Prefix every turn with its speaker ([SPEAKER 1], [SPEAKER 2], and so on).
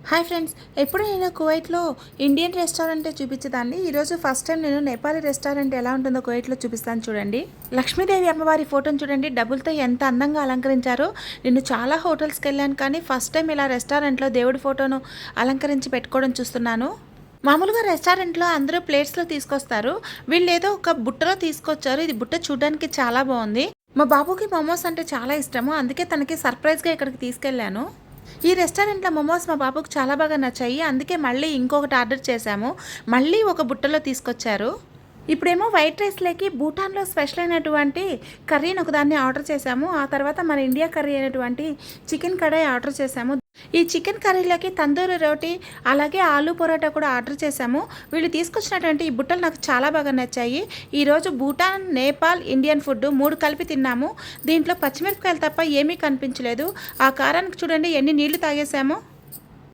[SPEAKER 1] Hi friends, ఎప్పుడు నేను కువైట్లో ఇండియన్ రెస్టారెంటే చూపించేదాన్ని. ఈరోజు ఫస్ట్ టైం నేను నేపాలీ రెస్టారెంట్ ఎలా ఉంటుందో కువైట్లో చూపిస్తాను చూడండి. లక్ష్మీదేవి అమ్మవారి ఫోటోని చూడండి, డబ్బులతో ఎంత అందంగా అలంకరించారో. నేను చాలా హోటల్స్కి వెళ్ళాను, కానీ ఫస్ట్ టైం ఇలా రెస్టారెంట్లో దేవుడి ఫోటోను అలంకరించి పెట్టుకోవడం చూస్తున్నాను. మామూలుగా రెస్టారెంట్లో అందరూ ప్లేట్స్లో తీసుకొస్తారు, వీళ్ళు ఏదో ఒక బుట్టలో తీసుకొచ్చారు. ఇది బుట్ట చూడడానికి చాలా బాగుంది. మా బాబుకి మోమోస్ అంటే చాలా ఇష్టము, అందుకే తనకి సర్ప్రైజ్గా ఇక్కడికి తీసుకెళ్ళాను. ఈ రెస్టారెంట్లో మోమోస్ మా బాబుకు చాలా బాగా నచ్చాయి, అందుకే మళ్ళీ ఇంకొకటి ఆర్డర్ చేశాము. మళ్ళీ ఒక బుట్టలో తీసుకొచ్చారు. ఇప్పుడేమో వైట్ రైస్లోకి భూటాన్లో స్పెషల్ అయినటువంటి కర్రీని ఒకదాన్ని ఆర్డర్ చేశాము. ఆ తర్వాత మన ఇండియా కర్రీ అయినటువంటి చికెన్ కడాయి ఆర్డర్ చేశాము. ఈ చికెన్ కర్రీలోకి తందూరి రోటీ అలాగే ఆలూ పొరోటా కూడా ఆర్డర్ చేశాము. వీళ్ళు తీసుకొచ్చినటువంటి ఈ బుట్టలు నాకు చాలా బాగా నచ్చాయి. ఈరోజు భూటాన్, నేపాల్, ఇండియన్ ఫుడ్ 3 కలిపి తిన్నాము. దీంట్లో పచ్చిమిరపకాయలు తప్ప ఏమీ కనిపించలేదు. ఆ కారానికి చూడండి ఎన్ని నీళ్లు తాగేసామో.